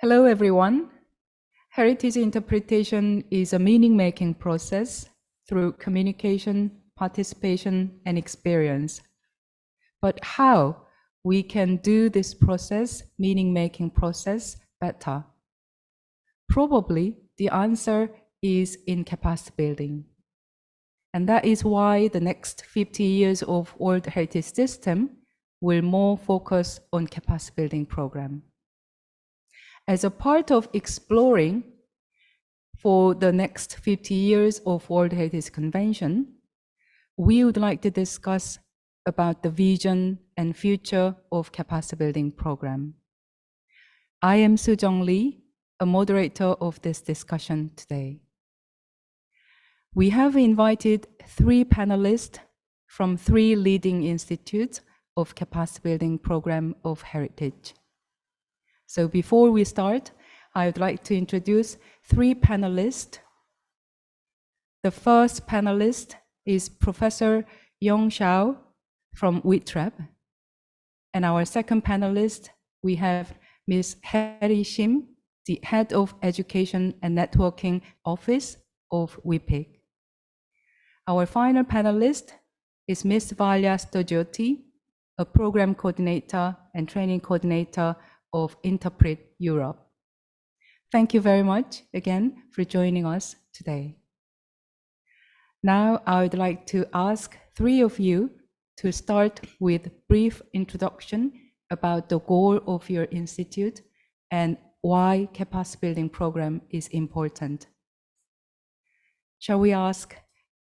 Hello, everyone. Heritage interpretation is a meaning-making process through communication, participation, and experience. But how we can do this process, meaning-making process, better? Probably the answer is in capacity building. And that is why the next 50 years of World Heritage System will more focus on capacity building program. As a part of exploring for the next 50 years of World Heritage Convention, we would like to discuss about the vision and future of capacity building program. I am Sujeong LEE, a moderator of this discussion today. We have invited 3 panelists from 3 leading institutes of capacity building program of heritage. So before we start, I would like to introduce 3 panelists. The first panelist is Professor SHAO Yong from Whitr-ap. And our second panelist, we have Ms. Haeree SHIM, the Head of Education and Networking Office of WHIPIC. Our final panelist is Ms. Valya Stergioti, a Program Coordinator and Training Coordinator of Interpret Europe. Thank you very much again for joining us today. Now I would like to ask 3 of you to start with brief introduction about the goal of your institute and why capacity building program is important. Shall we ask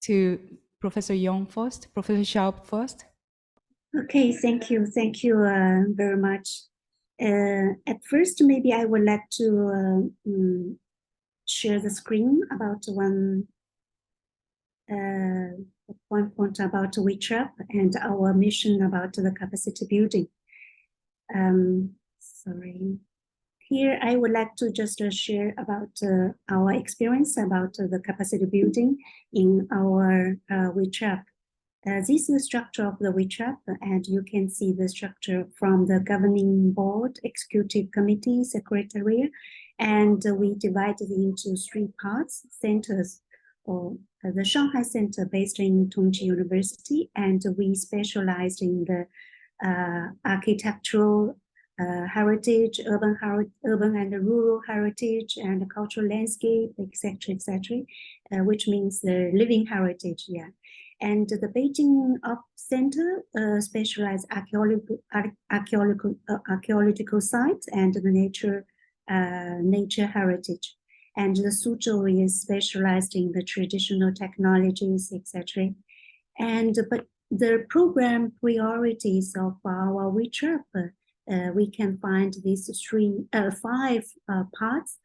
to Professor Yong first, Professor SHAO first? Okay, thank you very much. At first, maybe I would like to share the screen about one point about Whitr-ap and our mission about the capacity building. Sorry. Here, I would like to just share about our experience about the capacity building in our Whitr-ap. This is the structure of the Whitr-ap, and you can see the structure from the governing board, executive committee, secretariat, and we divided into 3 parts: centers, or the Shanghai Center based in Tongji University, and we specialized in the architectural heritage, urban and rural heritage, and cultural landscape, etc., etc., which means the living heritage, yeah. And the Beijing Center specialized archaeological sites and the nature heritage. And the Suzhou is specialized in the traditional technologies, etc. And but the program priorities of our Whitr-ap, we can find these 5 parts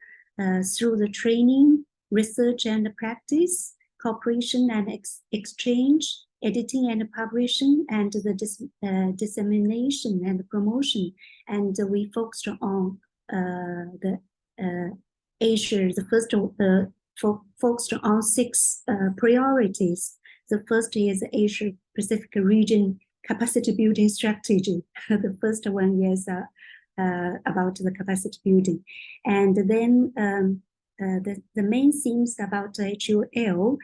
through the training, research and practice, cooperation and exchange, editing and publishing, and the dissemination and promotion. And we focused on the Asia. The first focused on 6 priorities. The first is Asia Pacific region capacity building strategy. The first one is about the capacity building, and then the main themes about HUL,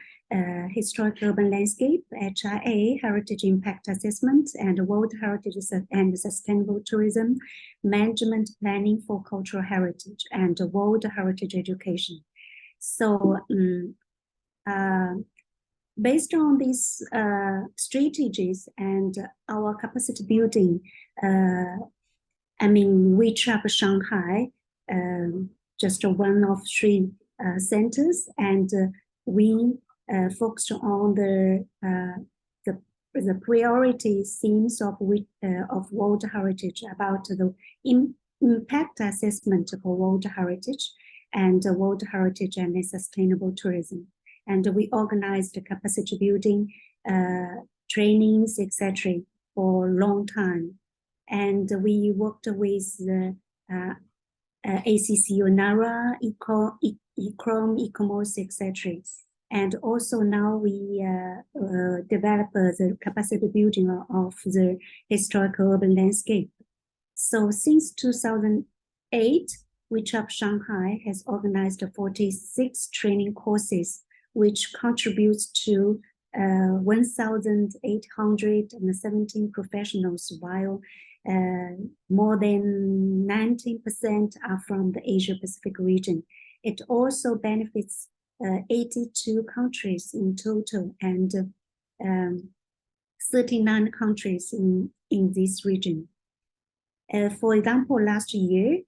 historic urban landscape, HIA, heritage impact assessment, and world heritage and sustainable tourism, management planning for cultural heritage, and world heritage education. So based on these strategies and our capacity building, I mean, Whitr-ap Shanghai, just one of 3 centers, and we focused on the priority themes of World Heritage about the impact assessment for World Heritage and World Heritage and sustainable tourism. And we organized capacity building trainings, etc., for a long time. And we worked with the ACCU, NARA, ECROM, ECOMOS, etc. And also now we develop the capacity building of the historical urban landscape. So since 2008, Whitr-ap Shanghai has organized 46 training courses, which contributes to 1,817 professionals, while more than 19% are from the Asia-Pacific region. It also benefits 82 countries in total and 39 countries in this region. For example, last year,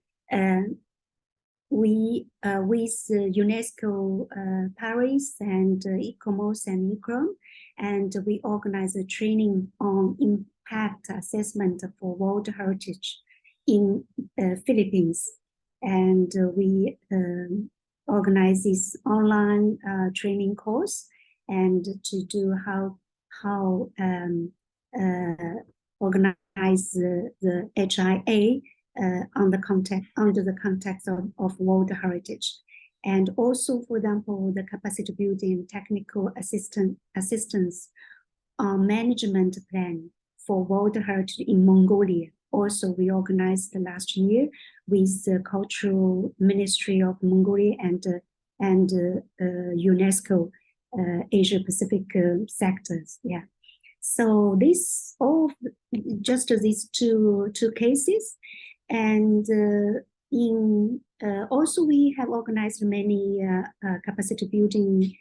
we with UNESCO Paris and ICOMOS and ICROM, and we organized a training on impact assessment for World Heritage in Philippines, and we organize this online training course and to do how organize the HIA under the context of World Heritage. And also, for example, the capacity building and technical assistance management plan for World Heritage in Mongolia. Also, we organized last year with the Cultural Ministry of Mongolia and UNESCO Asia Pacific sectors. Yeah. So this just these two cases, and also we have organized many capacity building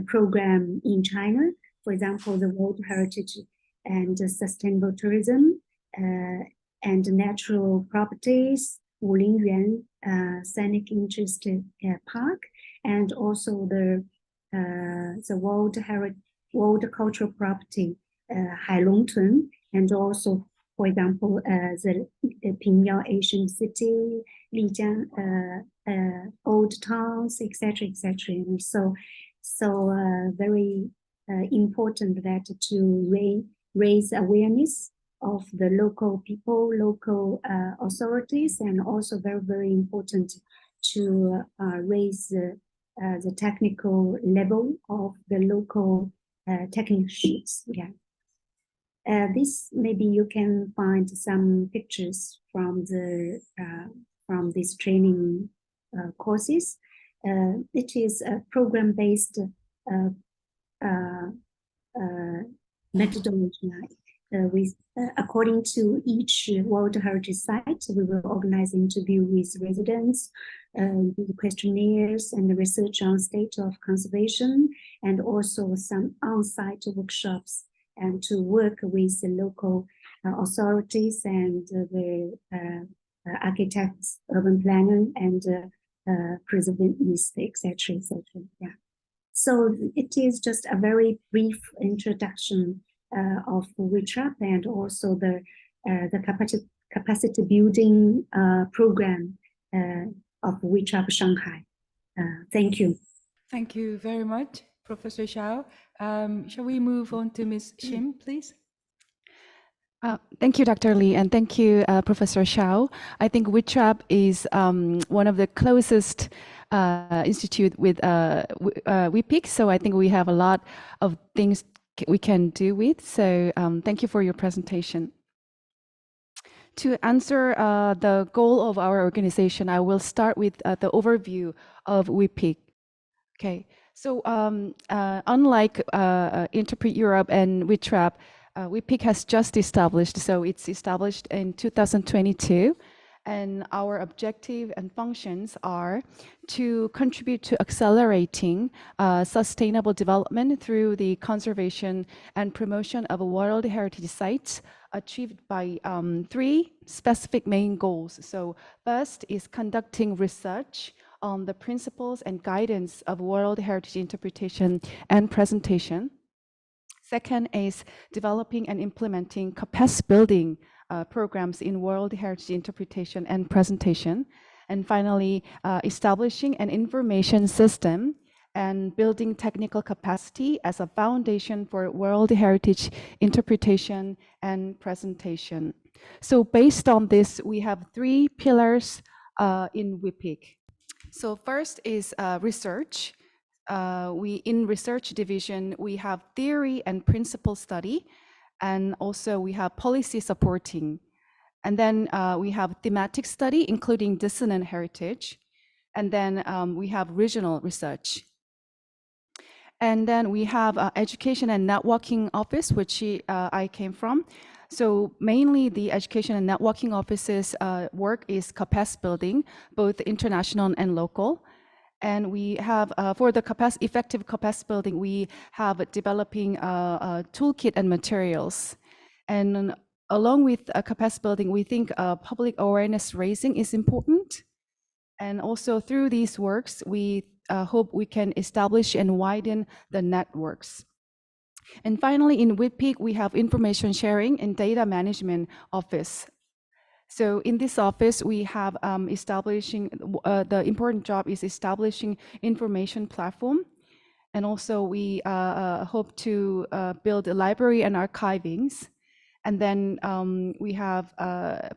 program in China. For example, the World Heritage and Sustainable Tourism and Natural Properties, Wulingyuan Scenic Interest Park, and also the World Cultural Property, Hailongtun, and also, for example, the Pingyao Ancient City, Lijiang Old Towns, etc., etc. And so very important that to raise awareness of the local people, local authorities, and also very, very important to raise the technical level of the local technicians. Yeah. This maybe you can find some pictures from these training courses. It is a program-based methodology. With according to each World Heritage site, we will organize interview with residents, the questionnaires, and the research on state of conservation, and also some on-site workshops, and to work with the local authorities and the architects, urban planner, and preservationists, etc., etc. Yeah. So it is just a very brief introduction of Whitr-ap and also the capacity building program of Whitr-ap Shanghai. Thank you. Thank you very much, Professor SHAO. Shall we move on to Ms. Shim, please? Thank you, Dr. Lee, and thank you, Professor SHAO. I think Whitr-ap is one of the closest institute with WHIPIC, so I think we have a lot of things we can do with. So thank you for your presentation. To answer the goal of our organization, I will start with the overview of WHIPIC. Okay, so unlike Interpret Europe and Whitr-ap, WHIPIC has just established, so it's established in 2022, and our objective and functions are to contribute to accelerating sustainable development through the conservation and promotion of World Heritage sites, achieved by 3 specific main goals. So first is conducting research on the principles and guidance of World Heritage interpretation and presentation. Second is developing and implementing capacity building programs in World Heritage interpretation and presentation. And finally, establishing an information system and building technical capacity as a foundation for World Heritage interpretation and presentation. So based on this, we have 3 pillars in WHIPIC. So first is research. In research division, we have theory and principle study, and also we have policy supporting. And then we have thematic study, including dissonant heritage. And then we have regional research. And then we have education and networking office, which I came from. So mainly the education and networking office's work is capacity building, both international and local. And we have, for the effective capacity building, we have developing a toolkit and materials. And along with capacity building, we think public awareness raising is important. And also through these works, we hope we can establish and widen the networks. And finally, in WHIPIC, we have information sharing and data management office. So in this office, we have establishing, the important job is establishing information platform. And also we hope to build a library and archivings. And then we have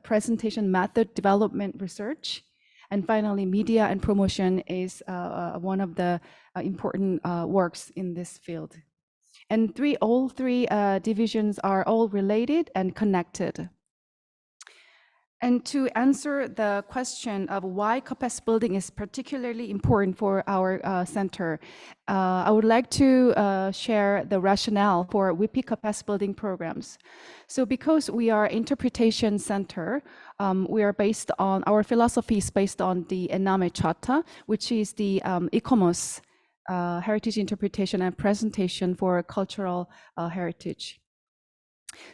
presentation method development research. And finally, media and promotion is one of the important works in this field. And all three divisions are all related and connected. And to answer the question of why capacity building is particularly important for our center, I would like to share the rationale for WHIPIC capacity building programs. So because we are interpretation center, we are based on, our philosophy is based on the Ename Charta, which is the e-commerce heritage interpretation and presentation for cultural heritage.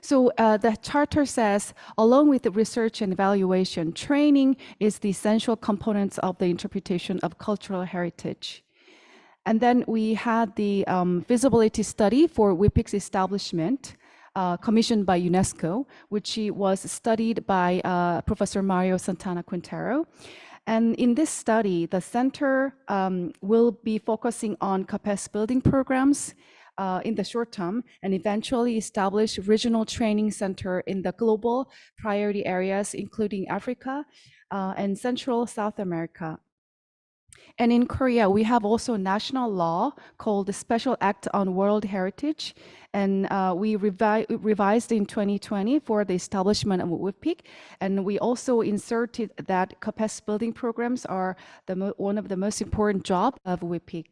So the charter says, along with the research and evaluation, training is the essential components of the interpretation of cultural heritage. And then we had the feasibility study for WHIPIC's establishment, commissioned by UNESCO, which was studied by Professor Mario Santana Quintero. And in this study, the center will be focusing on capacity building programs in the short term, and eventually establish regional training center in the global priority areas, including Africa and Central South America. And in Korea, we have also national law called the Special Act on World Heritage. And we revised in 2020 for the establishment of WHIPIC. And we also inserted that capacity building programs are one of the most important jobs of WHIPIC.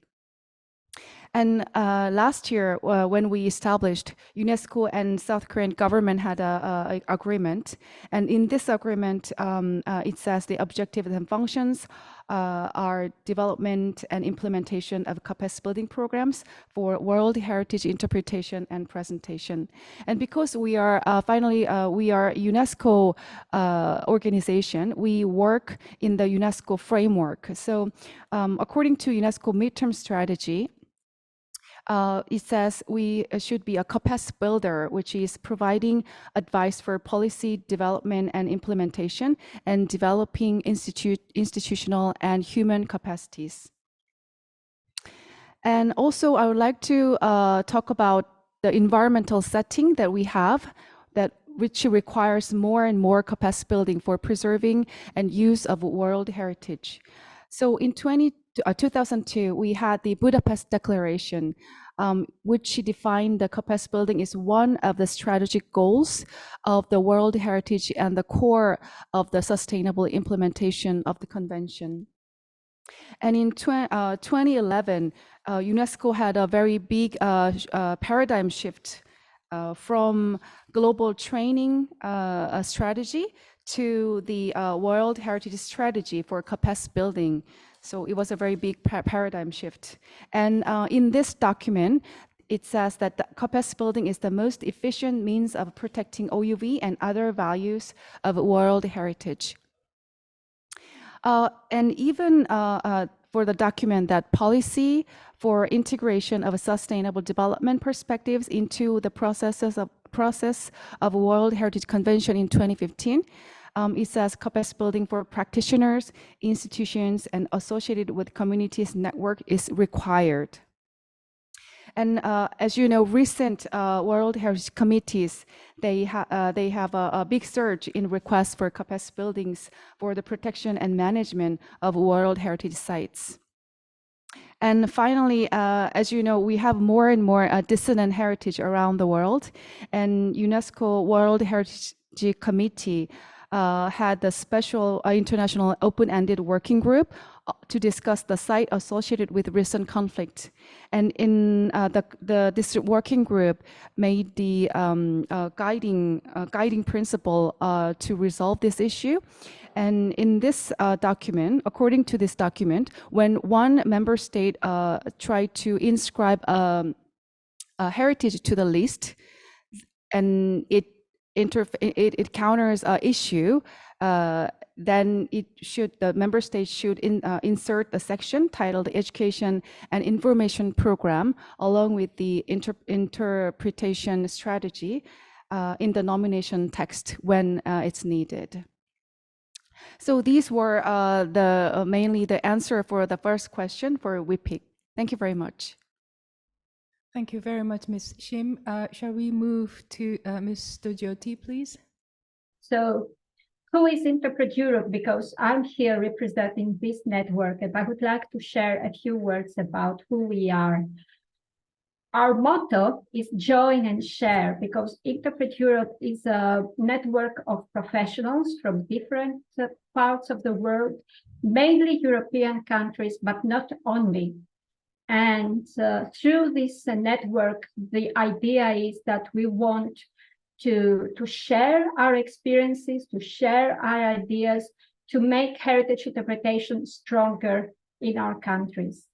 And last year, when we established, UNESCO and South Korean government had an agreement. And in this agreement, it says the objectives and functions are development and implementation of capacity building programs for World Heritage interpretation and presentation. And because we are we are UNESCO organization, we work in the UNESCO framework. So according to UNESCO midterm strategy, it says we should be a capacity builder, which is providing advice for policy development and implementation and developing institutional and human capacities. And also, I would like to talk about the environmental setting that we have, which requires more and more capacity building for preserving and use of world heritage. So in 2002, we had the Budapest Declaration, which defined the capacity building as one of the strategic goals of the World Heritage and the core of the sustainable implementation of the convention. And in 2011, UNESCO had a very big paradigm shift from global training strategy to the World Heritage Strategy for capacity building. So it was a very big paradigm shift. And in this document, it says that the capacity building is the most efficient means of protecting OUV and other values of world heritage. And even for the document that policy for integration of sustainable development perspectives into the process of World Heritage Convention in 2015, it says capacity building for practitioners, institutions, and associated with communities network is required. And as you know, recent World Heritage Committees, they have a big surge in requests for capacity buildings for the protection and management of World Heritage sites. And finally, as you know, we have more and more dissonant heritage around the world, and UNESCO World Heritage Committee had a special international open-ended working group to discuss the site associated with recent conflict. And in this working group made the guiding principle to resolve this issue. And in this document, according to this document, when one member state tried to inscribe a heritage to the list, and it counters an issue, then the member state should insert a section titled Education and Information Program along with the interpretation strategy in the nomination text when it's needed. So these were mainly the answer for the first question for WHIPIC. Thank you very much. Thank you very much, Ms. Shim. Shall we move to Ms. Stergioti, please? So, who is Interpret Europe? Because I'm here representing this network, and I would like to share a few words about who we are. Our motto is join and share, because Interpret Europe is a network of professionals from different parts of the world, mainly European countries, but not only. And through this network, the idea is that we want to share our experiences, to share our ideas, to make heritage interpretation stronger in our countries.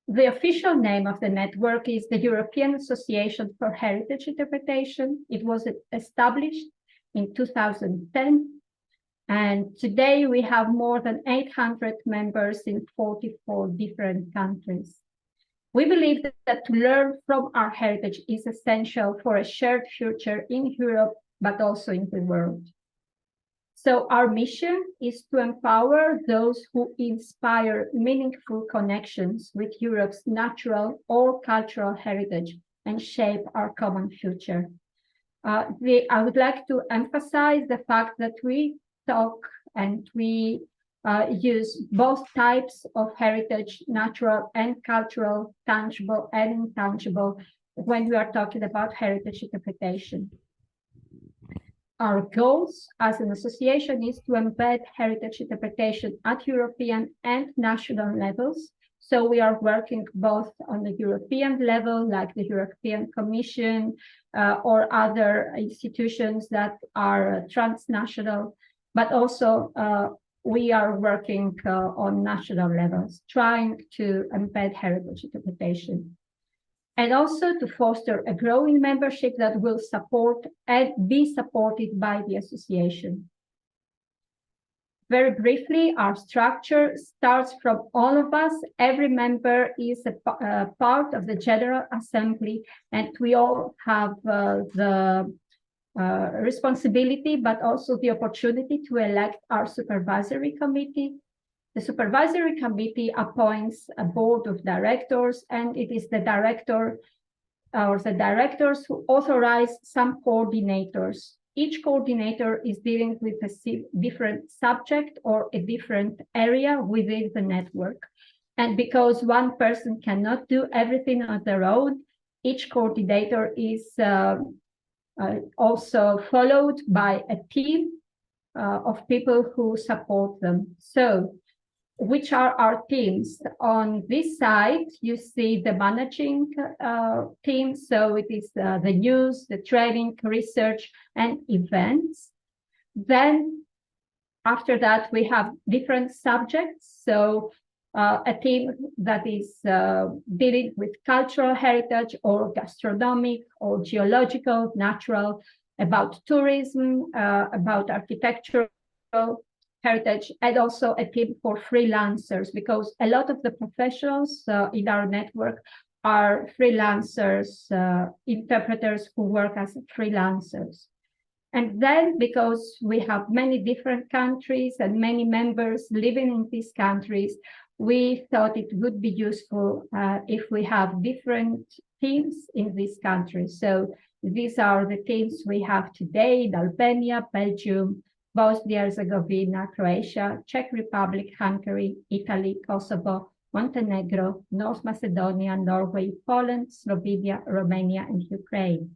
The official name of the network is the European Association for Heritage Interpretation. It was established in 2010. And today we have more than 800 members in 44 different countries. We believe that to learn from our heritage is essential for a shared future in Europe, but also in the world. So our mission is to empower those who inspire meaningful connections with Europe's natural or cultural heritage and shape our common future. I would like to emphasize the fact that we talk and we use both types of heritage, natural and cultural, tangible and intangible, when we are talking about heritage interpretation. Our goals as an association is to embed heritage interpretation at European and national levels. So we are working both on the European level, like the European Commission or other institutions that are transnational, but also we are working on national levels, trying to embed heritage interpretation. And also to foster a growing membership that will support and be supported by the association. Very briefly, our structure starts from all of us. Every member is a part of the General Assembly, and we all have the responsibility, but also the opportunity to elect our supervisory committee. The supervisory committee appoints a board of directors, and it is the director or the directors who authorize some coordinators. Each coordinator is dealing with a different subject or a different area within the network. And because one person cannot do everything on their own, each coordinator is also followed by a team of people who support them. So, which are our teams? On this side, you see the managing team. So it is the news, the training, research, and events. Then after that, we have different subjects. So a team that is dealing with cultural heritage or gastronomic or geological, natural, about tourism, about architectural heritage, and also a team for freelancers, because a lot of the professionals in our network are freelancers, interpreters who work as freelancers. And then, because we have many different countries and many members living in these countries, we thought it would be useful if we have different teams in these countries. So these are the teams we have today in Albania, Belgium, Bosnia and Herzegovina, Croatia, Czech Republic, Hungary, Italy, Kosovo, Montenegro, North Macedonia, Norway, Poland, Slovenia, Romania, and Ukraine.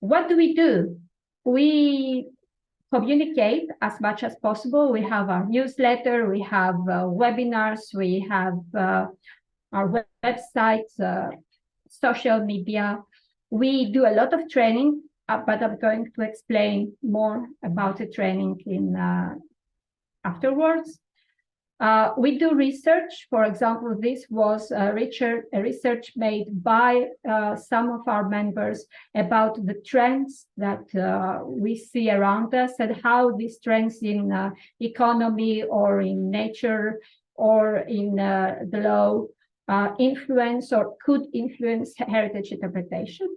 What do? We communicate as much as possible. We have our newsletter, we have webinars, we have our website, social media. We do a lot of training, but I'm going to explain more about the training in afterwards. We do research. For example, this was a research made by some of our members about the trends that we see around us and how these trends in economy or in nature or in the law influence or could influence heritage interpretation.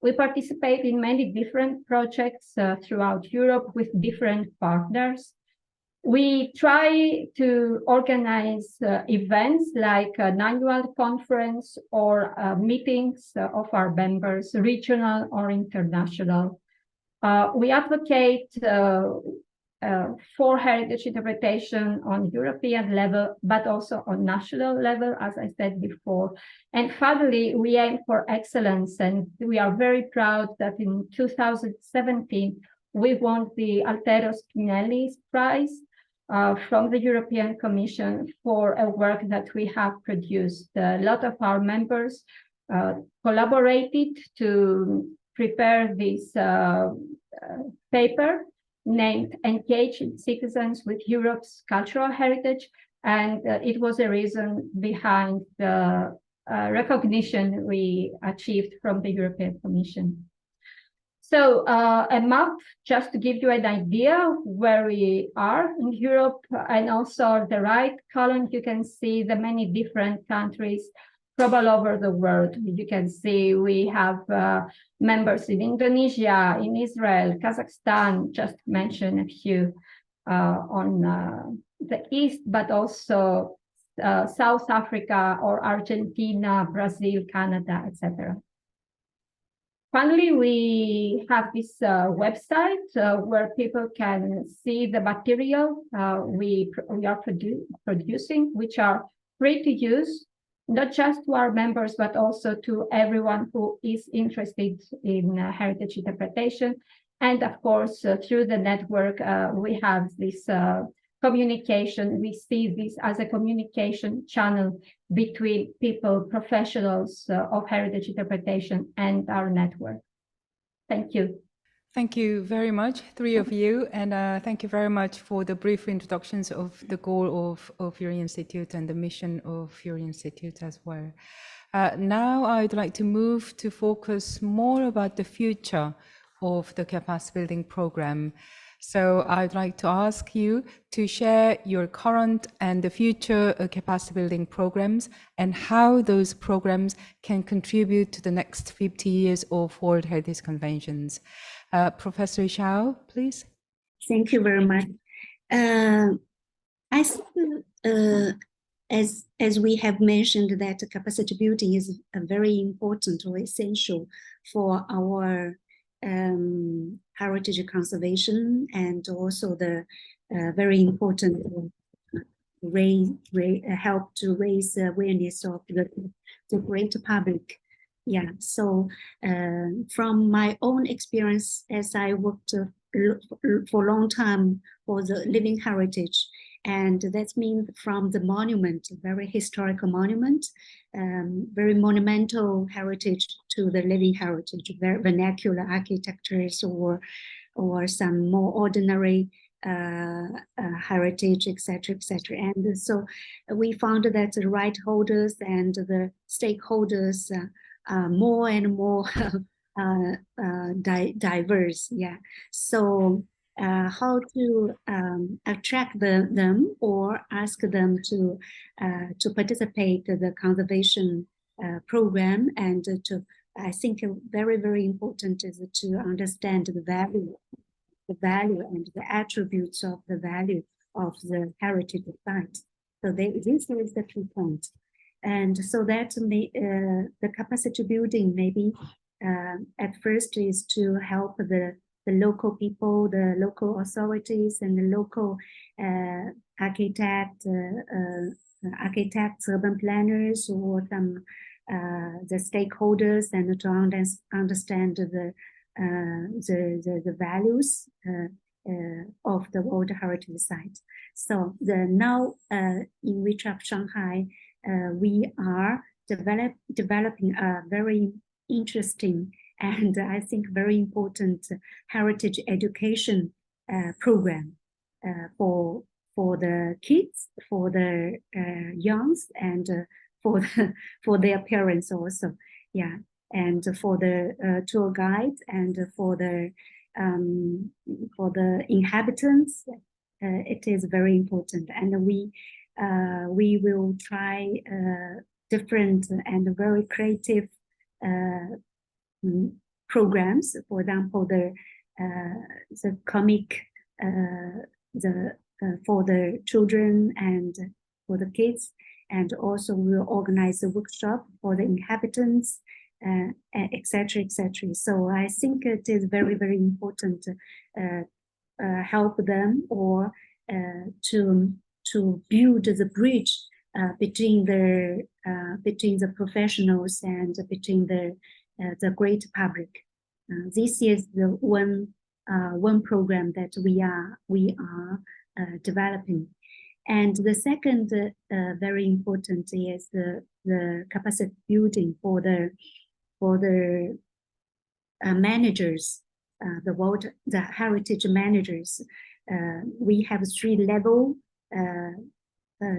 We participate in many different projects throughout Europe with different partners. We try to organize events like an annual conference or meetings of our members, regional or international. We advocate for heritage interpretation on European level, but also on national level, as I said before. And finally, we aim for excellence, and we are very proud that in 2017, we won the Altero Spinelli Prize from the European Commission for a work that we have produced. A lot of our members collaborated to prepare this paper named Engaged Citizens with Europe's Cultural Heritage, and it was a reason behind the recognition we achieved from the European Commission. So a map, just to give you an idea where we are in Europe, and also the right column, you can see the many different countries from all over the world. You can see we have members in Indonesia, in Israel, Kazakhstan, just to mention a few on the east, but also South Africa or Argentina, Brazil, Canada, etc. Finally, we have this website where people can see the material we are producing, which are free to use, not just to our members, but also to everyone who is interested in heritage interpretation. And of course, through the network, we have this communication. We see this as a communication channel between people, professionals of heritage interpretation and our network. Thank you. Thank you very much, three of you, and thank you very much for the brief introductions of the goal of your institute and the mission of your institute as well. Now I'd like to move to focus more about the future of the capacity building program. So I'd like to ask you to share your current and the future capacity building programs and how those programs can contribute to the next 50 years of World Heritage Conventions. Professor SHAO, please. Thank you very much. I think, as we have mentioned, that capacity building is a very important or essential for our heritage conservation, and also the very important help to raise awareness of the great public. Yeah, so from my own experience, as I worked for a long time for the living heritage, and that means from the monument, very historical monument, very monumental heritage to the living heritage, very vernacular architectures or some more ordinary heritage, etc., etc. And so we found that the right holders and the stakeholders are more and more diverse. Yeah, so how to attract them or ask them to participate in the conservation program, and to, I think very, very important is to understand the value and the attributes of the value of the heritage site. So this is the key point. And so that the capacity building maybe at first is to help the local people, the local authorities, and the local architects, urban planners, or some the stakeholders, and to understand the values of the World Heritage Site. So now in Whitr-ap Shanghai, we are developing a very interesting and I think very important heritage education program for the kids, for the youngs, and for their parents also. Yeah, and for the tour guides and for the inhabitants, it is very important. And we will try different and very creative programs. For example, the comic, for the children and for the kids, and also we'll organize a workshop for the inhabitants, etc., etc. So I think it is very, very important to help them or to build the bridge between the professionals and between the great public. This is the one program that we are developing. And the second very important is the capacity building for the managers, the heritage managers. We have 3-level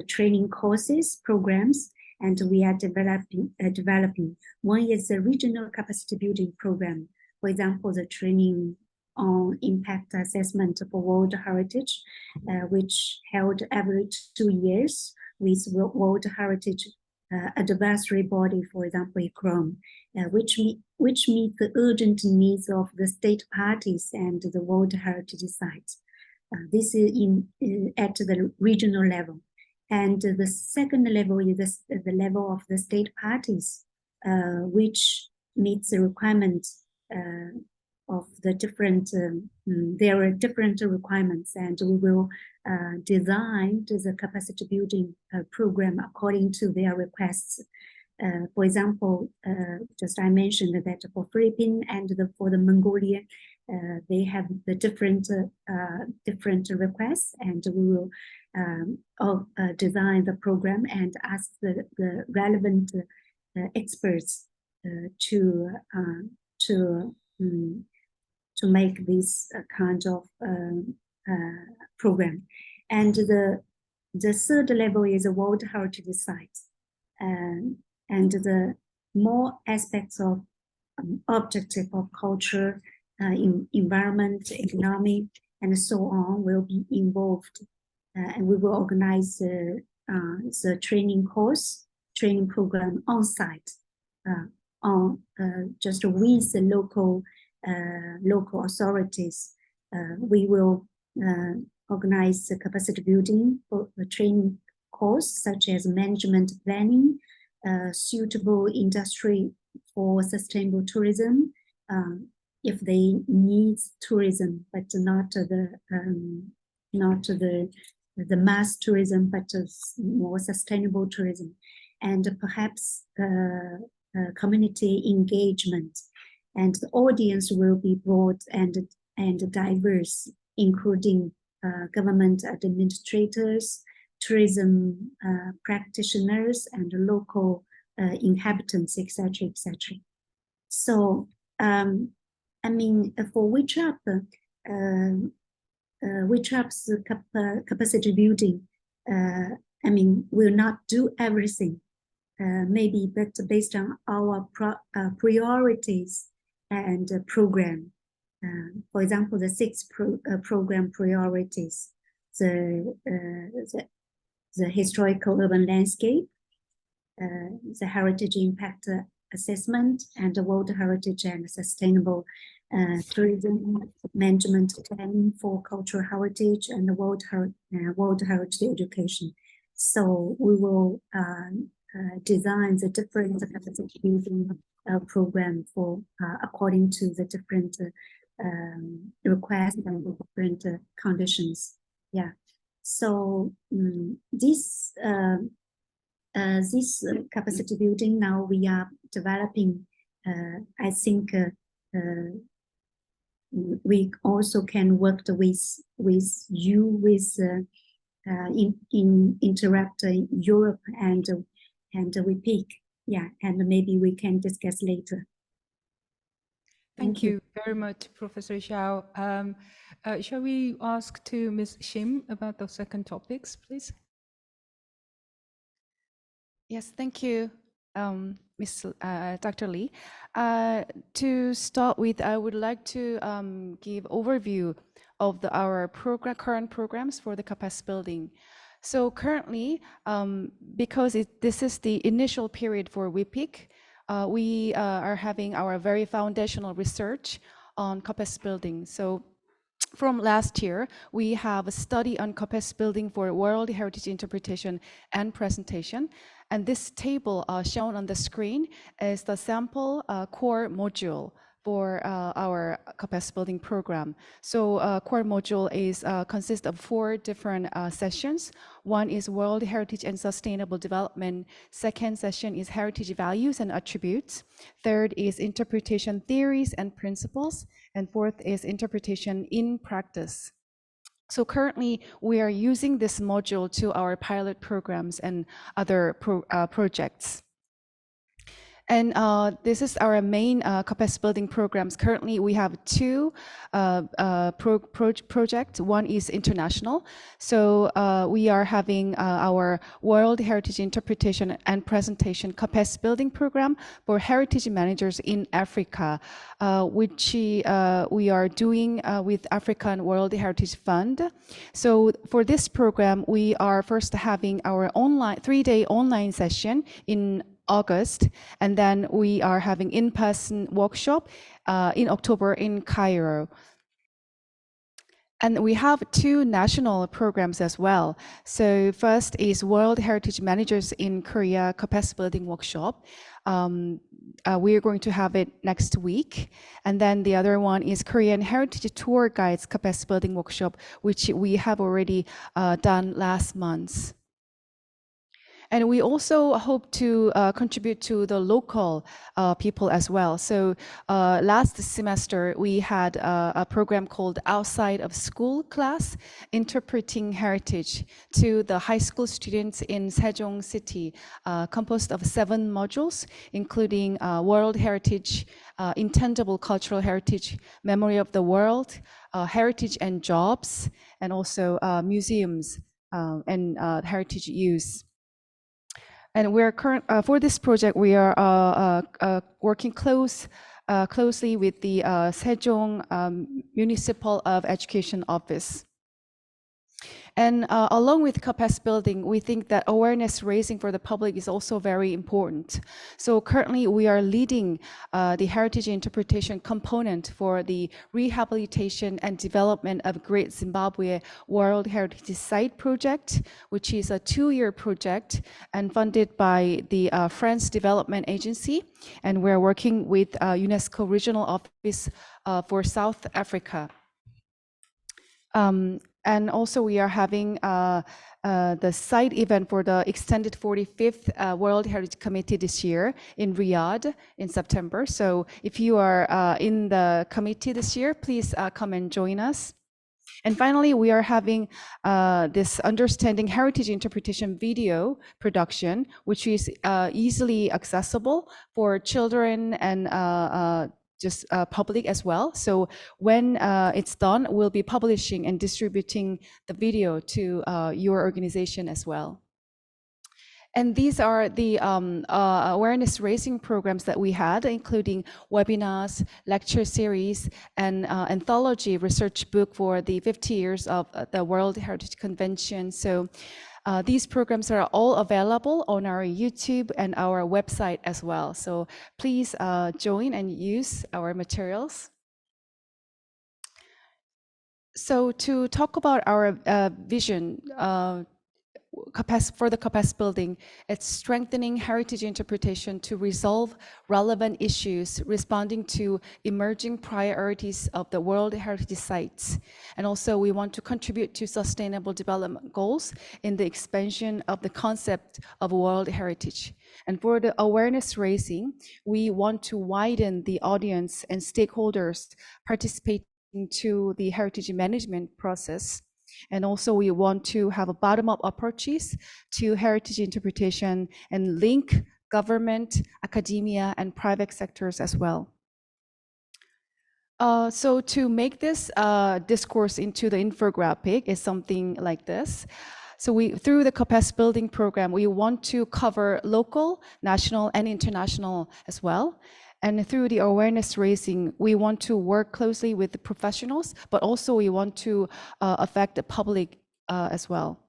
training courses, programs, and we are developing. One is the regional capacity building program. For example, the training on impact assessment for World Heritage, which held every 2 years with World Heritage advisory body, for example, ICROM, which meet the urgent needs of the state parties and the World Heritage sites. This is at the regional level. And the second level is the level of the state parties, which meets the requirements of the different, there are different requirements, and we will design the capacity building program according to their requests. For example, just I mentioned that for Philippines and for the Mongolia, they have the different requests, and we will design the program and ask the relevant experts to make this kind of program. And the third level is a World Heritage Sites, and the more aspects of objective of culture, environment, economy, and so on will be involved. And we will organize the training program on site, just with the local authorities. We will organize the capacity building for the training course, such as management planning, suitable industry for sustainable tourism, if they need tourism, but not the mass tourism, but more sustainable tourism, and perhaps community engagement. And the audience will be broad and diverse, including government administrators, tourism practitioners, and local inhabitants, etc., etc. So, I mean, for Whitr-ap, Whitr-ap's capacity building, I mean, will not do everything, maybe, but based on our priorities and program. For example, the 6 program priorities: the historical urban landscape, the heritage impact assessment, and the World Heritage and sustainable tourism management planning for cultural heritage, and the World Heritage education. So we will design the different capacity building program for according to the different requests and the different conditions. Yeah. So this capacity building now we are developing. I think we also can work with you in Interact Europe and WHIPIC. Yeah, and maybe we can discuss later. Thank you very much, Professor SHAO. Shall we ask to Ms. Shim about the second topics, please? Yes, thank you, Dr. Lee. To start with, I would like to give overview of our current programs for the capacity building. So currently, because this is the initial period for WHIPIC, we are having our very foundational research on capacity building. So from last year, we have a study on capacity building for World Heritage interpretation and presentation. And this table shown on the screen is the sample core module for our capacity building program. So core module is consists of 4 different sessions. One is World Heritage and Sustainable Development. Second session is Heritage Values and Attributes. Third is Interpretation Theories and Principles. And fourth is Interpretation in Practice. So currently, we are using this module to our pilot programs and other projects. And this is our main capacity building programs. Currently, we have 2 projects. One is international. So we are having our World Heritage Interpretation and Presentation capacity building program for heritage managers in Africa, which we are doing with African World Heritage Fund. So for this program, we are first having our 3-day online session in August, and then we are having in-person workshop in October in Cairo. And we have 2 national programs as well. So first is World Heritage Managers in Korea Capacity Building Workshop. We are going to have it next week. And then the other one is Korean Heritage Tour Guides Capacity Building Workshop, which we have already done last month. And we also hope to contribute to the local people as well. So last semester, we had a program called Outside of School Class, Interpreting Heritage to the high school students in Sujeong City, composed of 7 modules, including World Heritage, Intangible Cultural Heritage, Memory of the World, Heritage and Jobs, and also museums and heritage use. And we're for this project, we are working closely with the Sujeong Municipal of Education Office. And along with capacity building, we think that awareness raising for the public is also very important. So currently we are leading the heritage interpretation component for the rehabilitation and development of Great Zimbabwe World Heritage Site project, which is a 2-year project and funded by the France Development Agency. And we're working with UNESCO Regional Office for South Africa. And also we are having the site event for the extended 45th World Heritage Committee this year in Riyadh in September. So if you are in the committee this year, please come and join us. And finally, we are having this Understanding Heritage Interpretation video production, which is easily accessible for children and just public as well. So when it's done, we'll be publishing and distributing the video to your organization as well. And these are the awareness raising programs that we had, including webinars, lecture series, and anthology research book for the 50 years of the World Heritage Convention. So these programs are all available on our YouTube and our website as well. So please join and use our materials. So to talk about our vision for the capacity building, it's strengthening heritage interpretation to resolve relevant issues, responding to emerging priorities of the World Heritage Sites. And also we want to contribute to sustainable development goals in the expansion of the concept of World Heritage. And for the awareness raising, we want to widen the audience and stakeholders participating into the heritage management process. And also we want to have a bottom-up approaches to heritage interpretation and link government, academia, and private sectors as well. So to make this discourse into the infographic is something like this. So through the capacity building program, we want to cover local, national, and international as well. And through the awareness raising, we want to work closely with the professionals, but also we want to affect the public as well.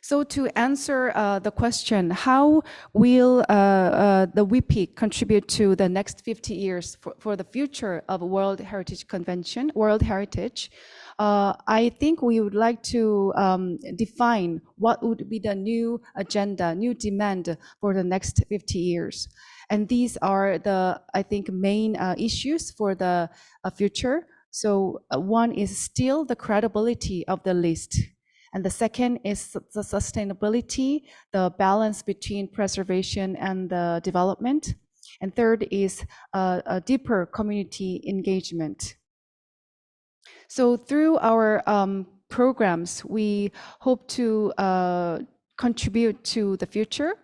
So to answer the question, how will the WHIPIC contribute to the next 50 years for the future of World Heritage Convention, World Heritage? I think we would like to define what would be the new agenda, new demand for the next 50 years. And these are the, I think, main issues for the future. So one is still the credibility of the list. And the second is the sustainability, the balance between preservation and the development. And third is a deeper community engagement. So through our programs, we hope to contribute to the future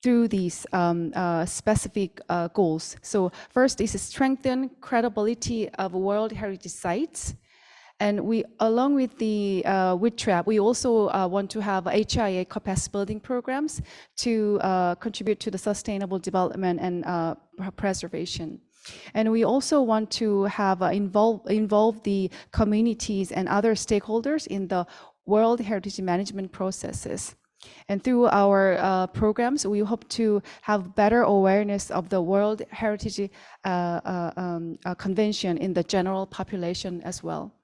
through these specific goals. So first is to strengthen credibility of World Heritage Sites. And we, along with the Whitr-ap, we also want to have HIA capacity building programs to contribute to the sustainable development and preservation. And we also want to have involve the communities and other stakeholders in the World Heritage Management processes. And through our programs, we hope to have better awareness of the World Heritage Convention in the general population as well.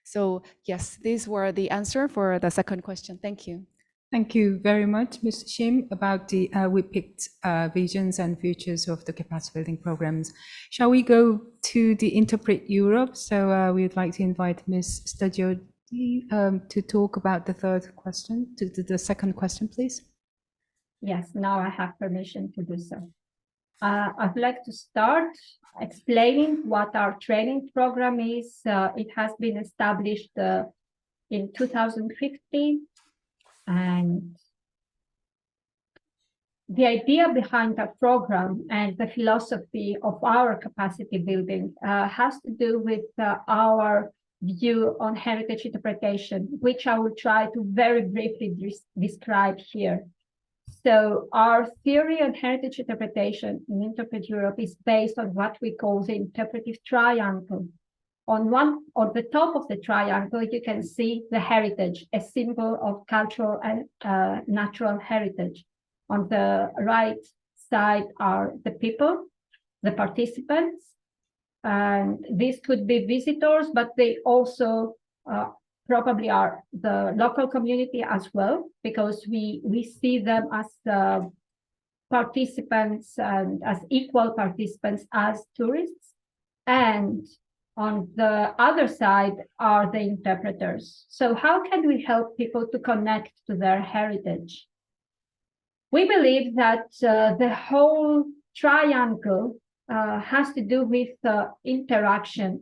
So yes, these were the answer for the second question. Thank you. Thank you very much, Ms. Shim, about the WHIPIC visions and futures of the capacity building programs. Shall we go to the Interpret Europe? So we would like to invite Ms. Stergioti to talk about the third question, to the second question, please. Yes, now I have permission to do so. I'd like to start explaining what our training program is. It has been established in 2015, and the idea behind that program and the philosophy of our capacity building has to do with our view on heritage interpretation, which I will try to very briefly describe here. So our theory on heritage interpretation in Interpret Europe is based on what we call the interpretive triangle. On the top of the triangle, you can see the heritage, a symbol of cultural and natural heritage. On the right side are the people, the participants, and these could be visitors, but they also probably are the local community as well, because we see them as participants and as equal participants as tourists. And on the other side are the interpreters. So how can we help people to connect to their heritage? We believe that the whole triangle has to do with interaction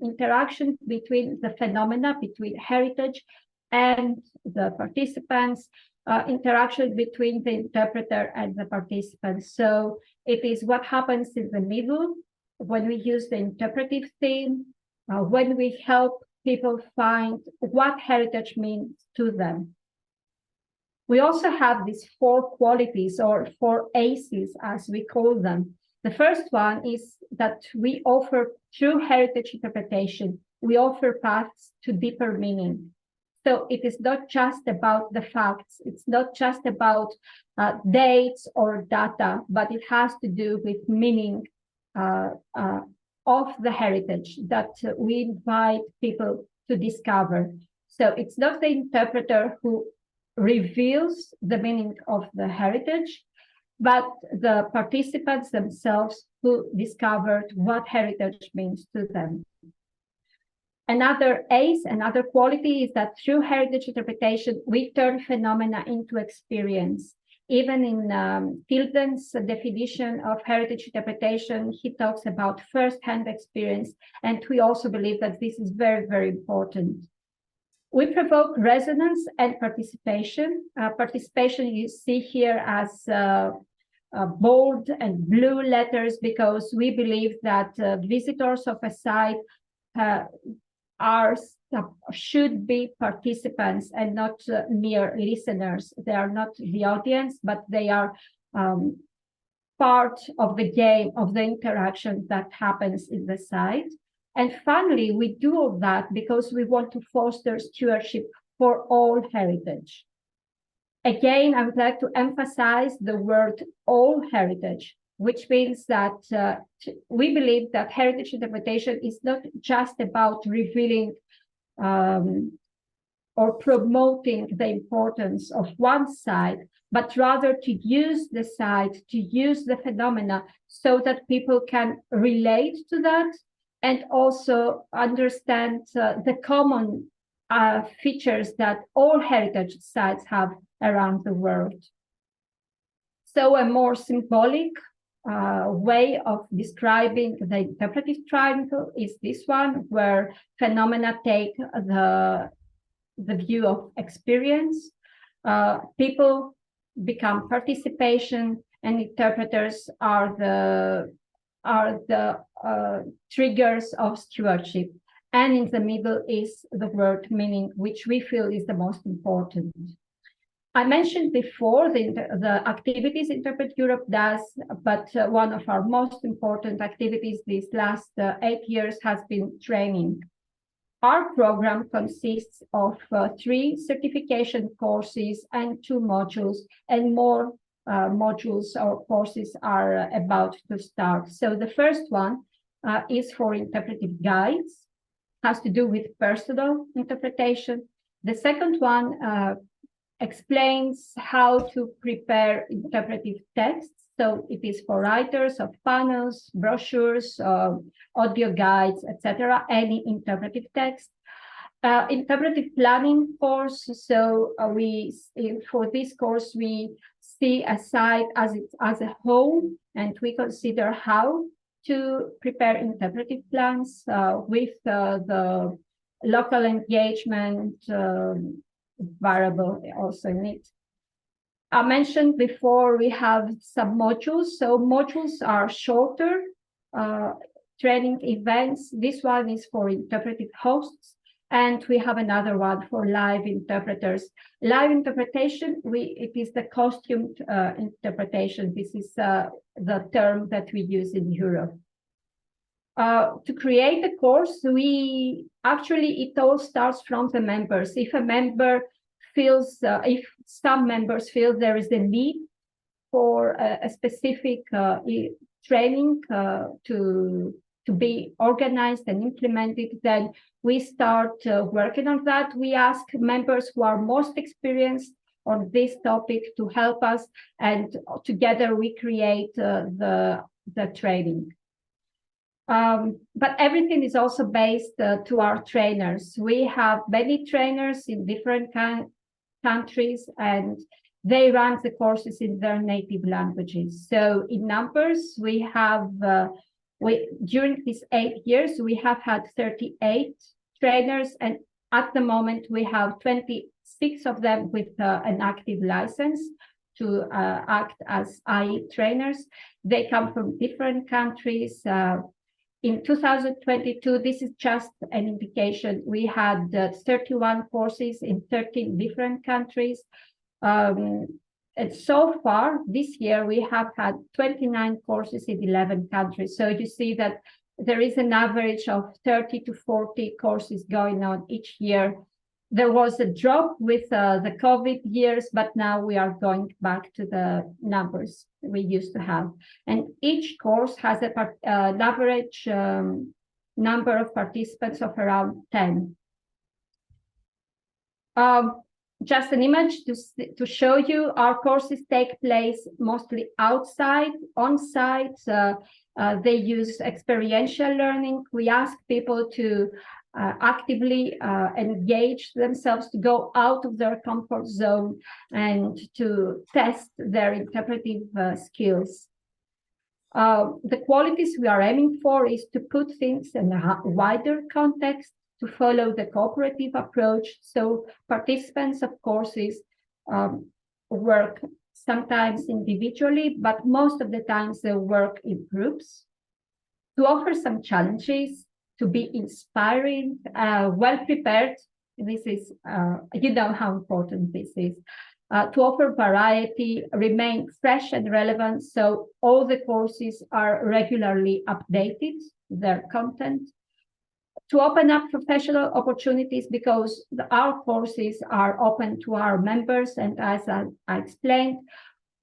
between the phenomena, between heritage and the participants, interaction between the interpreter and the participants. So it is what happens in the middle when we use the interpretive theme, when we help people find what heritage means to them. We also have these 4 qualities, or 4 ACEs, as we call them. The first one is that we offer, through heritage interpretation, we offer paths to deeper meaning. So it is not just about the facts, it's not just about dates or data, but it has to do with meaning of the heritage that we invite people to discover. So it's not the interpreter who reveals the meaning of the heritage, but the participants themselves who discovered what heritage means to them. Another ACE, another quality, is that through heritage interpretation, we turn phenomena into experience. Even in Tilden's definition of heritage interpretation, he talks about first-hand experience, and we also believe that this is very, very important. We provoke resonance and participation. Participation you see here as bold and blue letters, because we believe that visitors of a site should be participants and not mere listeners. They are not the audience, but they are part of the game, of the interaction that happens in the site. And finally, we do all that because we want to foster stewardship for all heritage. Again, I would like to emphasize the word all heritage, which means that we believe that heritage interpretation is not just about revealing or promoting the importance of one site, but rather to use the site, to use the phenomena so that people can relate to that and also understand the common features that all heritage sites have around the world. So a more symbolic way of describing the interpretive triangle is this one, where phenomena take the view of experience, people become participation, and interpreters are the triggers of stewardship. And in the middle is the word meaning, which we feel is the most important. I mentioned before the activities Interpret Europe does, but one of our most important activities these last 8 years has been training. Our program consists of 3 certification courses and 2 modules, and more modules or courses are about to start. So the first one is for interpretive guides, has to do with personal interpretation. The second one explains how to prepare interpretive texts. So it is for writers of panels, brochures, audio guides, etc., any interpretive text. Interpretive planning course. So for this course, we see a site as a whole, and we consider how to prepare interpretive plans with the local engagement variable also in it. I mentioned before we have some modules. So modules are shorter training events. This one is for interpretive hosts, and we have another one for live interpreters. Live interpretation, it is the costumed interpretation. This is the term that we use in Europe. To create a course, it all starts from the members. If a member feels, if some members feel there is a need for a specific training to be organized and implemented, then we start working on that. We ask members who are most experienced on this topic to help us, and together we create the training. But everything is also based to our trainers. We have many trainers in different countries, and they run the courses in their native languages. So in numbers, we have, during these 8 years, we have had 38 trainers, and at the moment we have 26 of them with an active license to act as IE trainers. They come from different countries. In 2022, this is just an indication, we had 31 courses in 13 different countries. And so far this year, we have had 29 courses in 11 countries. So you see that there is an average of 30 to 40 courses going on each year. There was a drop with the COVID years, but now we are going back to the numbers we used to have. And each course has an average number of participants of around 10. Just an image to show you, our courses take place mostly outside, on site. They use experiential learning. We ask people to actively engage themselves to go out of their comfort zone and to test their interpretive skills. The qualities we are aiming for is to put things in a wider context, to follow the cooperative approach. So participants of courses work sometimes individually, but most of the times they work in groups, to offer some challenges, to be inspiring, well prepared. This is, you know how important this is. To offer variety, remain fresh and relevant, so all the courses are regularly updated, their content. To open up professional opportunities, because our courses are open to our members, and as I explained,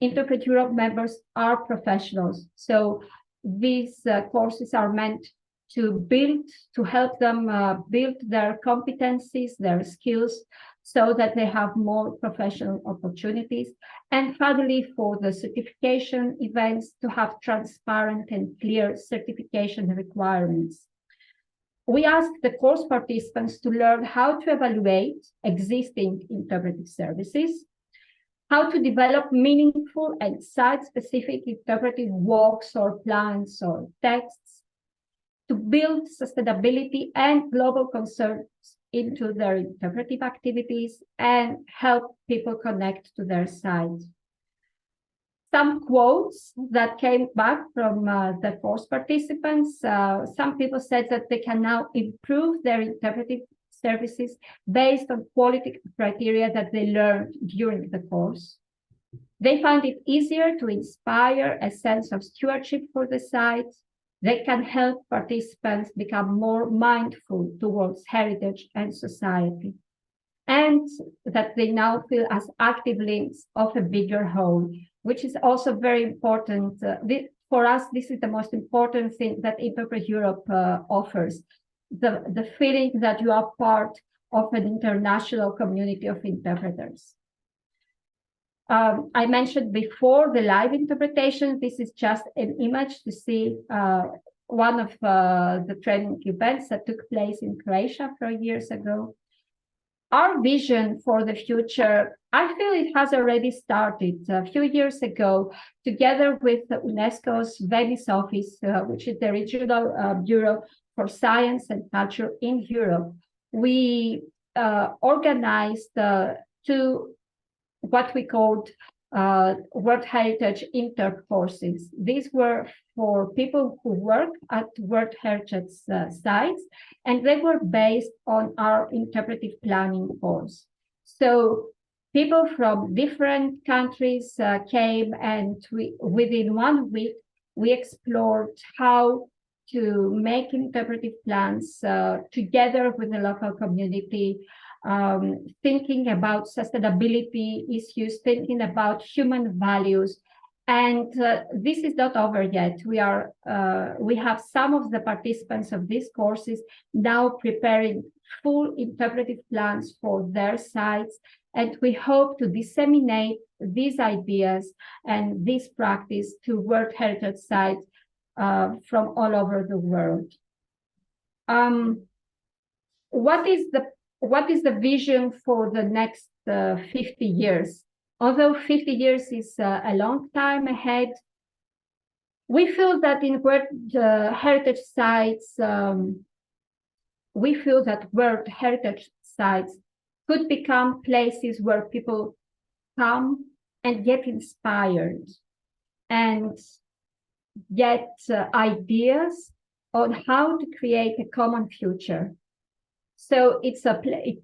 Interpret Europe members are professionals. So these courses are meant to help them build their competencies, their skills, so that they have more professional opportunities. And finally, for the certification events, to have transparent and clear certification requirements. We ask the course participants to learn how to evaluate existing interpretive services, how to develop meaningful and site-specific interpretive walks or plans or texts, to build sustainability and global concerns into their interpretive activities, and help people connect to their sites. Some quotes that came back from the course participants. Some people said that they can now improve their interpretive services based on quality criteria that they learned during the course. They find it easier to inspire a sense of stewardship for the site. They can help participants become more mindful towards heritage and society, and that they now feel as active links of a bigger whole, which is also very important. For us, this is the most important thing that Interpret Europe offers, the feeling that you are part of an international community of interpreters. I mentioned before the live interpretation. This is just an image to see one of the training events that took place in Croatia 4 years ago. Our vision for the future, I feel it has already started a few years ago, together with the UNESCO's Venice office, which is the regional bureau for science and culture in Europe. We organized two what we called World Heritage intercourses. These were for people who work at World Heritage sites, and they were based on our interpretive planning course. So people from different countries came, and within 1 week, we explored how to make interpretive plans together with the local community, thinking about sustainability issues, thinking about human values. And this is not over yet. We have some of the participants of these courses now preparing full interpretive plans for their sites, and we hope to disseminate these ideas and this practice to World Heritage sites from all over the world. What is the vision for the next 50 years? Although 50 years is a long time ahead, we feel that in World Heritage sites, World Heritage sites could become places where people come and get inspired and get ideas on how to create a common future. So it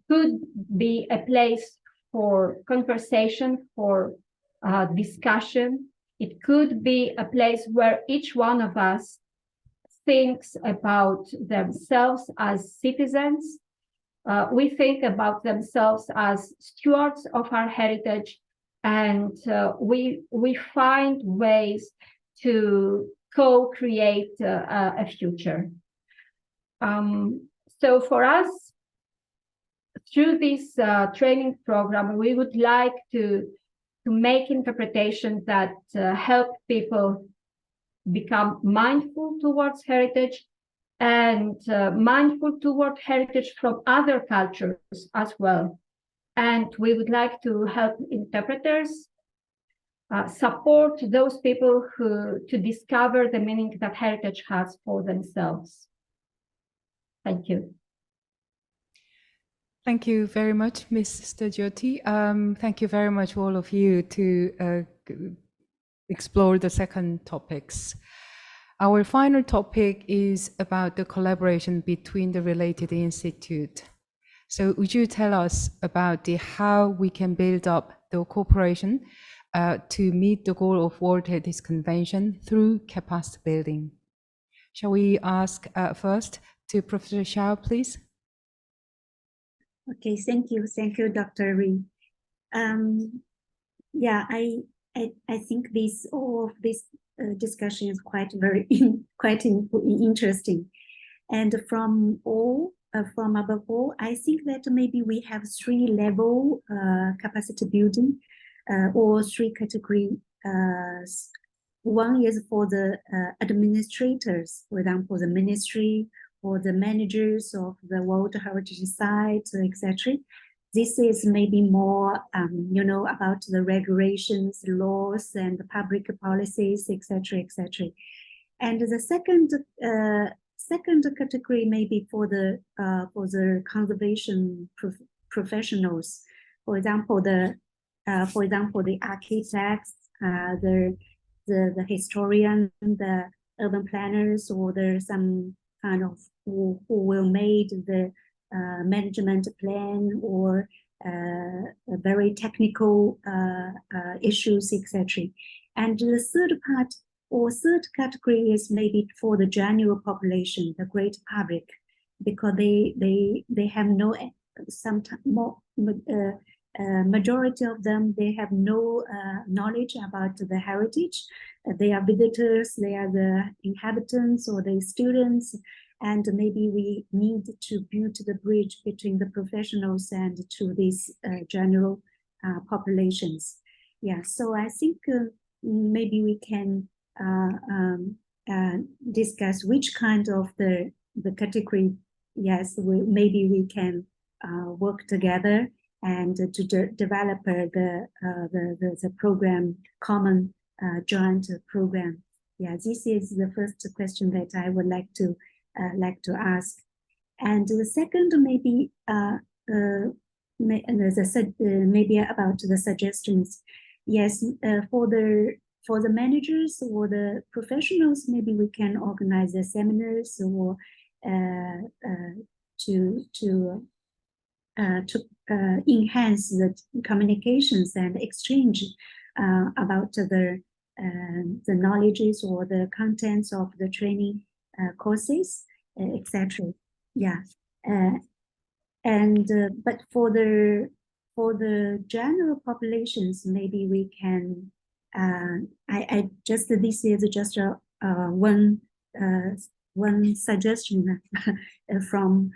could be a place for conversation, for discussion. It could be a place where each one of us thinks about themselves as citizens. We think about themselves as stewards of our heritage, and we find ways to co-create a future. So for us, through this training program, we would like to make interpretations that help people become mindful towards heritage and mindful toward heritage from other cultures as well. And we would like to help interpreters support those people to discover the meaning that heritage has for themselves. Thank you. Thank you very much, Ms. Stergioti. Thank you very much, all of you, to explore the second topics. Our final topic is about the collaboration between the related institutes. So would you tell us about how we can build up the cooperation to meet the goal of World Heritage Convention through capacity building? Shall we ask first to Professor SHAO, please? Okay, thank you, Dr. Lee. Yeah, I think all of this discussion is quite interesting, and from above all, I think that maybe we have three level capacity building, or three category. One is for the administrators, for example, the ministry or the managers of the World Heritage Sites, etc. This is maybe more, about the regulations, laws, and the public policies, etc., etc. And the second category may be for the conservation professionals. For example, the architects, the historian, the urban planners, or there's some kind of who will make the management plan, or very technical issues, etc. And the third part or third category is maybe for the general population, the great public, because they have no, sometimes more majority of them, they have no knowledge about the heritage. They are visitors, they are the inhabitants or the students, and maybe we need to build the bridge between the professionals and to these general populations. Yeah, so I think maybe we can discuss which kind of the category. Yes, maybe we can work together and to develop the program, common joint program. Yeah, this is the first question that I would like to ask. And the second maybe maybe about the suggestions. Yes, for the managers or the professionals, maybe we can organize the seminars or to enhance the communications and exchange about the knowledges or the contents of the training courses, etc. Yeah, but for the general populations, maybe we can. This is just one suggestion from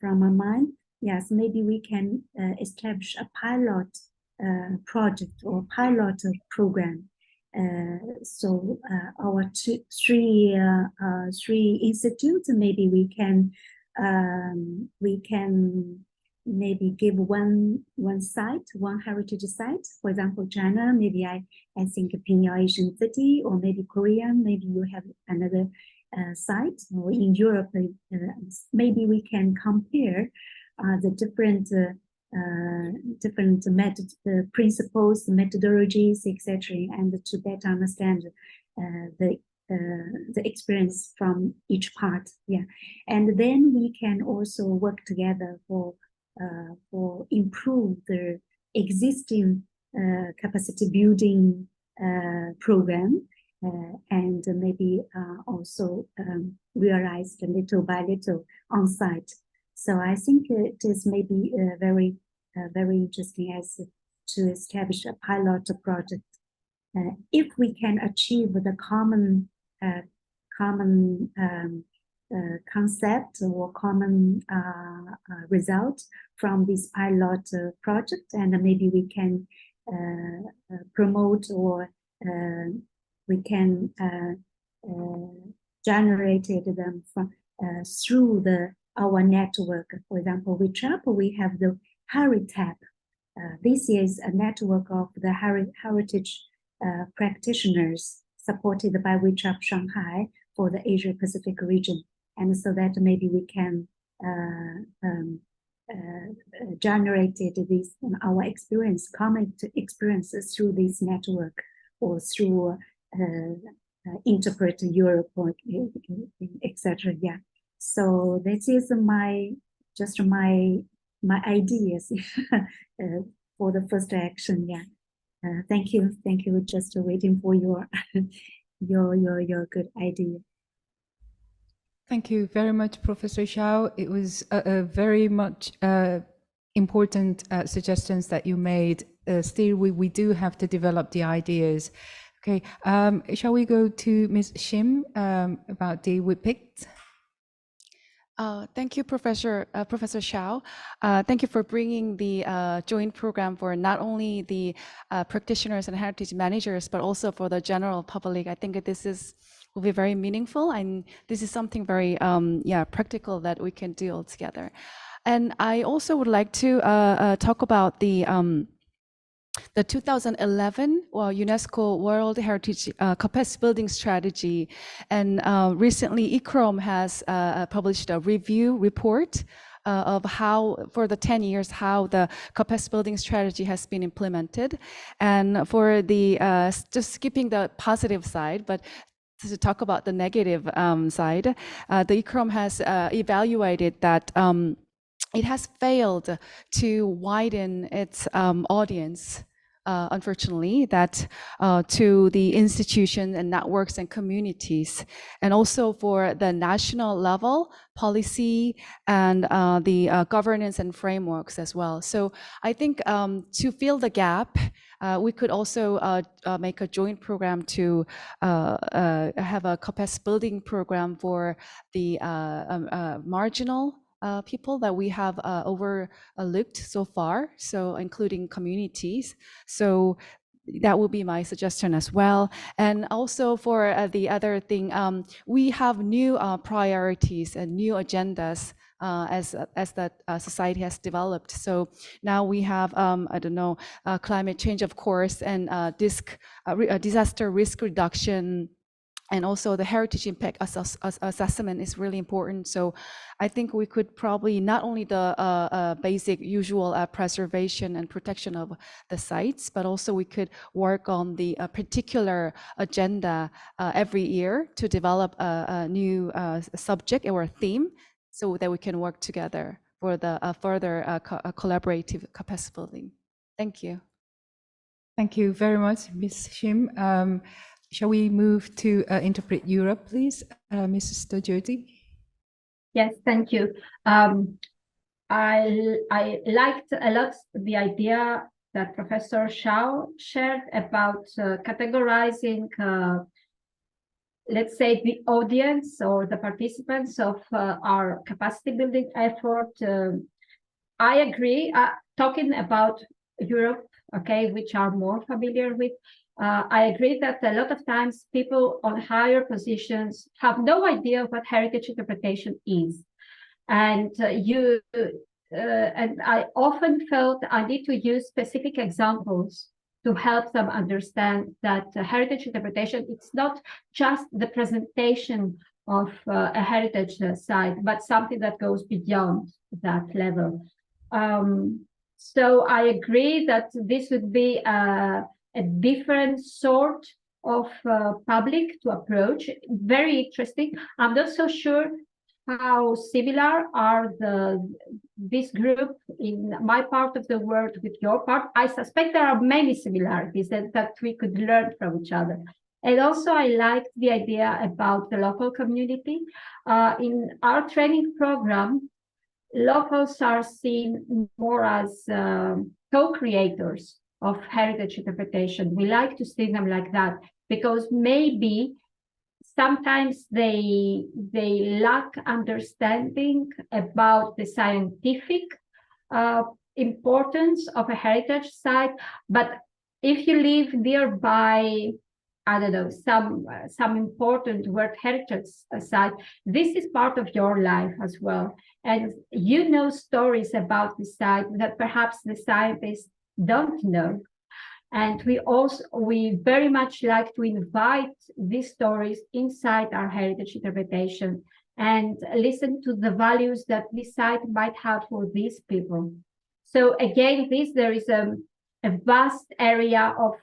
my mind. Yes, maybe we can establish a pilot project or pilot program. So our three institutes, maybe we can maybe give one site, one heritage site. For example, China, maybe I think Pingyang Asian City, or maybe Korea, maybe you have another site, or in Europe, maybe we can compare the different principles, methodologies, etc., and to better understand the experience from each part. Yeah, and then we can also work together for improve the existing capacity building program, and maybe also realized little by little on site. So I think it is maybe very interesting as to establish a pilot project. If we can achieve the common concept or common result from this pilot project, and maybe we can promote or we can generate them through our network. For example, Whitr-ap, we have the Haeree. This is a network of the heritage practitioners supported by Whitr-ap Shanghai for the Asia Pacific region. And so that maybe we can generate this our experience, common experiences through this network or through Interpret Europe, or etc. Yeah. So this is my ideas for the first action. Yeah. Thank you. Just waiting for your your good idea. Thank you very much, Professor SHAO. It was a very much important suggestions that you made. Still, we do have to develop the ideas. Okay, shall we go to Ms. Shim about the WHIPIC? Thank you, Professor SHAO. Thank you for bringing the joint program for not only the practitioners and heritage managers, but also for the general public. I think this will be very meaningful, and this is something very practical that we can do all together. And I also would like to talk about the 2011 UNESCO World Heritage Capacity Building Strategy. And recently, ICROM has published a review report of how, for the 10 years, how the capacity building strategy has been implemented. And for the, just skipping the positive side, but to talk about the negative side, the ICROM has evaluated that it has failed to widen its audience, unfortunately, that to the institutions and networks and communities, and also for the national level policy and the governance and frameworks as well. So I think to fill the gap, we could also make a joint program to have a capacity building program for the marginal people that we have overlooked so far, so including communities. So that will be my suggestion as well. And also for the other thing, we have new priorities and new agendas as that society has developed. So now we have, I don't know, climate change, of course, and disaster risk reduction. And also the heritage impact assessment is really important. So I think we could probably not only the basic usual preservation and protection of the sites, but also we could work on the particular agenda every year to develop a new subject or theme so that we can work together for the further collaborative capacity building. Thank you. Thank you very much, Ms. Shim. Shall we move to Interpret Europe, please, Mrs. Stergioti? Yes, thank you. I liked a lot the idea that Professor SHAO shared about categorizing, let's say, the audience or the participants of our capacity building effort. I agree, talking about Europe, okay, which are more familiar with, I agree that a lot of times people on higher positions have no idea what heritage interpretation is. And and I often felt I need to use specific examples to help them understand that heritage interpretation, it's not just the presentation of a heritage site, but something that goes beyond that level. So I agree that this would be a different sort of public to approach. Very interesting. I'm not so sure how similar are this group in my part of the world with your part. I suspect there are many similarities that we could learn from each other. And also I liked the idea about the local community. In our training program, locals are seen more as co-creators of heritage interpretation. We like to see them like that because maybe sometimes they lack understanding about the scientific importance of a heritage site. But if you live nearby I don't know, some important World Heritage Site, this is part of your life as well. And you know stories about the site that perhaps the scientists don't know. And we very much like to invite these stories inside our heritage interpretation and listen to the values that this site might have for these people. So again, there is a vast area of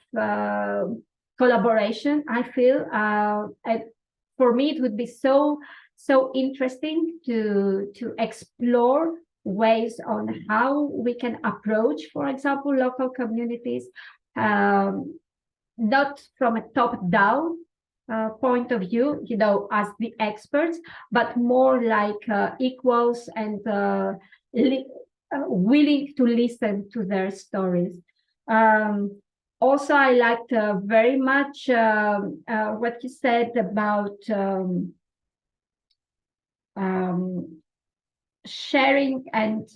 collaboration, I feel. And for me, it would be so interesting to explore ways on how we can approach, for example, local communities, not from a top-down point of view, you know, as the experts, but more like equals and willing to listen to their stories. Also, I liked very much what you said about sharing and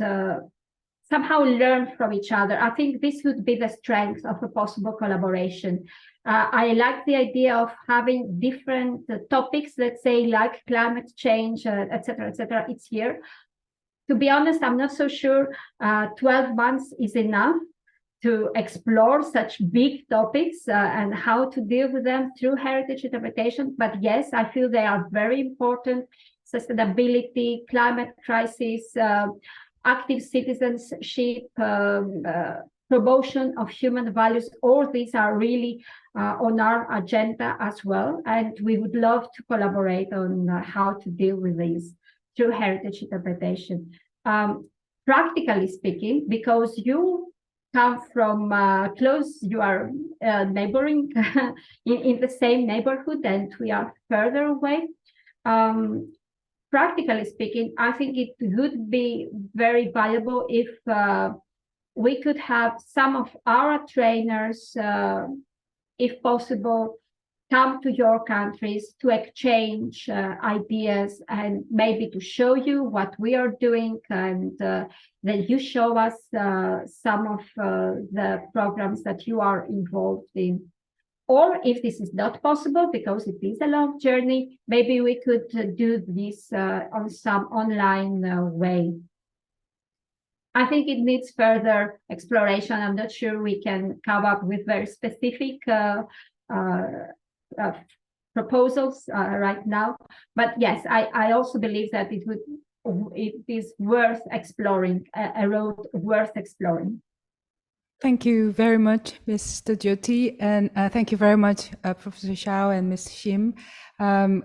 somehow learn from each other. I think this would be the strength of a possible collaboration. I like the idea of having different topics, let's say, like climate change, etc., etc. It's here. To be honest, I'm not so sure 12 months is enough to explore such big topics and how to deal with them through heritage interpretation. But yes, I feel they are very important. Sustainability, climate crisis, active citizenship, promotion of human values, all these are really on our agenda as well. And we would love to collaborate on how to deal with these through heritage interpretation. Practically speaking, because you come from close, you are neighboring in the same neighborhood and we are further away. Practically speaking, I think it would be very valuable if we could have some of our trainers, if possible, come to your countries to exchange ideas and maybe to show you what we are doing, and then you show us some of the programs that you are involved in. Or if this is not possible, because it is a long journey, maybe we could do this on some online way. I think it needs further exploration. I'm not sure we can come up with very specific proposals right now. But yes, I also believe that it is worth exploring, a road worth exploring. Thank you very much, Ms. Stergioti, and thank you very much, Professor SHAO and Ms. Shim.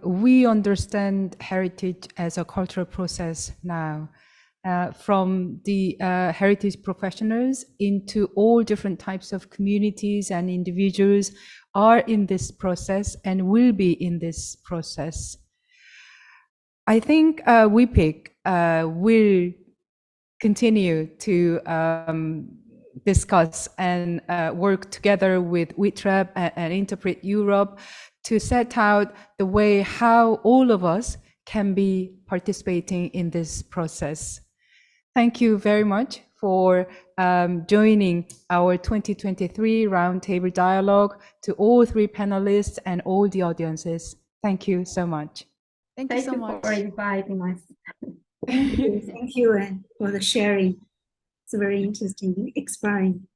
We understand heritage as a cultural process now, from the heritage professionals into all different types of communities and individuals are in this process and will be in this process. I think WHIPIC will continue to discuss and work together with Whitr-ap and Interpret Europe to set out the way how all of us can be participating in this process. Thank you very much for joining our 2023 Roundtable Dialogue, to all three panelists and all the audiences. Thank you so much. Thank you so much for inviting us. Thank you for the sharing. It's very interesting, inspiring.